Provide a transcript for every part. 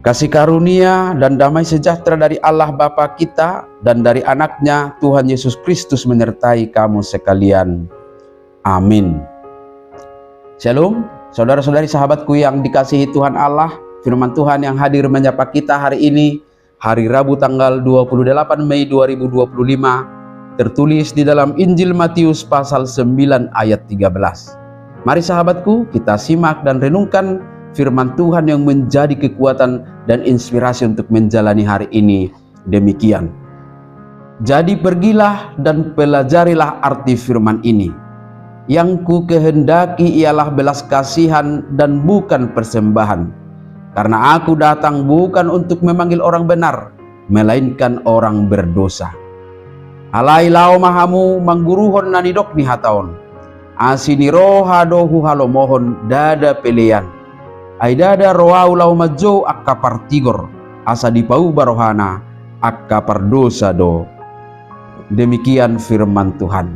Kasih karunia dan damai sejahtera dari Allah Bapa kita dan dari anaknya Tuhan Yesus Kristus menyertai kamu sekalian. Amin. Shalom, saudara-saudari sahabatku yang dikasihi Tuhan Allah. Firman Tuhan yang hadir menyapa kita hari ini, hari Rabu tanggal 28 Mei 2025, tertulis di dalam Injil Matius pasal 9 ayat 13. Mari sahabatku, kita simak dan renungkan firman Tuhan yang menjadi kekuatan dan inspirasi untuk menjalani hari ini. Demikian. Jadi pergilah dan pelajarilah arti firman ini. Yang ku kehendaki ialah belas kasihan dan bukan persembahan. Karena aku datang bukan untuk memanggil orang benar, melainkan orang berdosa. Alai lau mahamu mangguruhon nanidok ni hataon. Asini roha dohu halo mohon dada pelean. Aidada roau lau majo akka partigor asa dipau barohana akka pardosa do. Demikian firman Tuhan.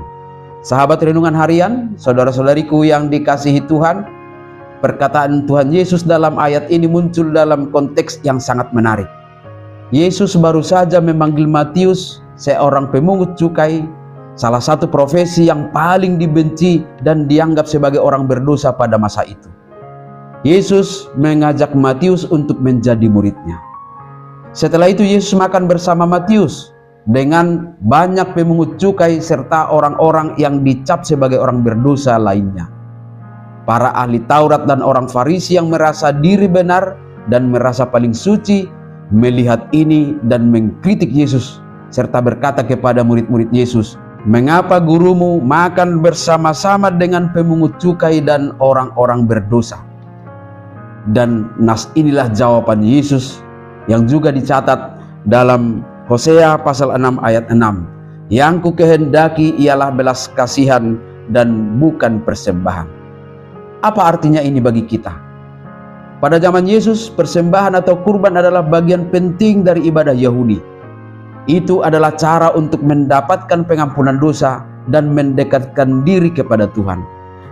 Sahabat renungan harian, saudara-saudariku yang dikasihi Tuhan, perkataan Tuhan Yesus dalam ayat ini muncul dalam konteks yang sangat menarik. Yesus baru saja memanggil Matius, seorang pemungut cukai, salah satu profesi yang paling dibenci dan dianggap sebagai orang berdosa pada masa itu. Yesus mengajak Matius untuk menjadi muridnya. Setelah itu Yesus makan bersama Matius dengan banyak pemungut cukai serta orang-orang yang dicap sebagai orang berdosa lainnya. Para ahli Taurat dan orang Farisi yang merasa diri benar dan merasa paling suci melihat ini dan mengkritik Yesus serta berkata kepada murid-murid Yesus, "Mengapa gurumu makan bersama-sama dengan pemungut cukai dan orang-orang berdosa?" Dan nas inilah jawaban Yesus yang juga dicatat dalam Hosea pasal 6 ayat 6. Yang ku kehendaki ialah belas kasihan dan bukan persembahan. Apa artinya ini bagi kita? Pada zaman Yesus, persembahan atau kurban adalah bagian penting dari ibadah Yahudi. Itu adalah cara untuk mendapatkan pengampunan dosa dan mendekatkan diri kepada Tuhan.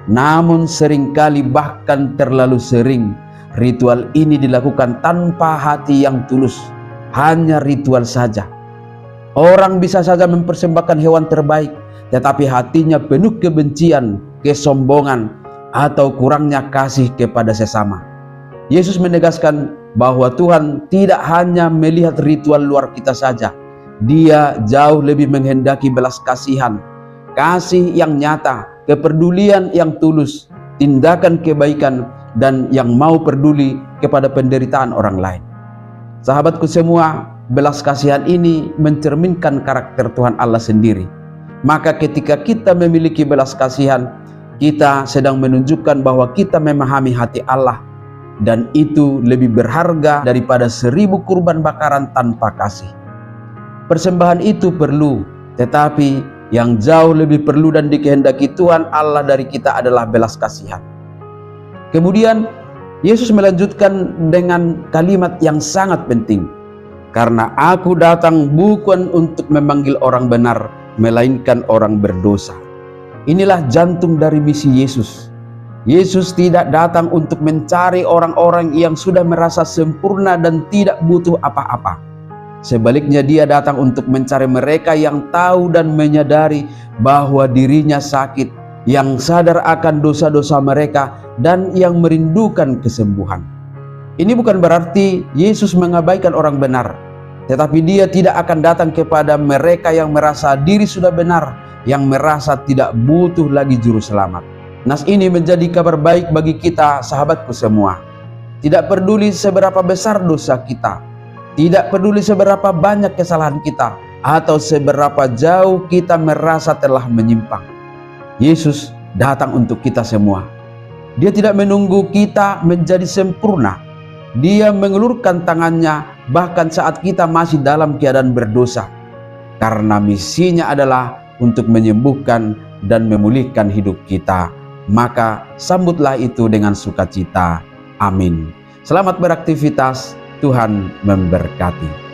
Namun seringkali bahkan terlalu sering ritual ini dilakukan tanpa hati yang tulus, hanya ritual saja. Orang bisa saja mempersembahkan hewan terbaik, tetapi hatinya penuh kebencian, kesombongan, atau kurangnya kasih kepada sesama. Yesus menegaskan bahwa Tuhan tidak hanya melihat ritual luar kita saja. Dia jauh lebih menghendaki belas kasihan, kasih yang nyata, kepedulian yang tulus, tindakan kebaikan, dan yang mau peduli kepada penderitaan orang lain. Sahabatku semua, belas kasihan ini mencerminkan karakter Tuhan Allah sendiri. Maka ketika kita memiliki belas kasihan, kita sedang menunjukkan bahwa kita memahami hati Allah, dan itu lebih berharga daripada 1000 kurban bakaran tanpa kasih. Persembahan itu perlu, tetapi yang jauh lebih perlu dan dikehendaki Tuhan Allah dari kita adalah belas kasihan. Kemudian Yesus melanjutkan dengan kalimat yang sangat penting. Karena aku datang bukan untuk memanggil orang benar, melainkan orang berdosa. Inilah jantung dari misi Yesus. Yesus tidak datang untuk mencari orang-orang yang sudah merasa sempurna dan tidak butuh apa-apa. Sebaliknya dia datang untuk mencari mereka yang tahu dan menyadari bahwa dirinya sakit, yang sadar akan dosa-dosa mereka, dan yang merindukan kesembuhan. Ini bukan berarti Yesus mengabaikan orang benar, tetapi dia tidak akan datang kepada mereka yang merasa diri sudah benar, yang merasa tidak butuh lagi juru selamat. Nas ini menjadi kabar baik bagi kita, sahabatku semua. Tidak peduli seberapa besar dosa kita, tidak peduli seberapa banyak kesalahan kita, atau seberapa jauh kita merasa telah menyimpang. Yesus datang untuk kita semua. Dia tidak menunggu kita menjadi sempurna. Dia mengulurkan tangannya bahkan saat kita masih dalam keadaan berdosa. Karena misinya adalah untuk menyembuhkan dan memulihkan hidup kita. Maka sambutlah itu dengan sukacita. Amin. Selamat beraktivitas. Tuhan memberkati.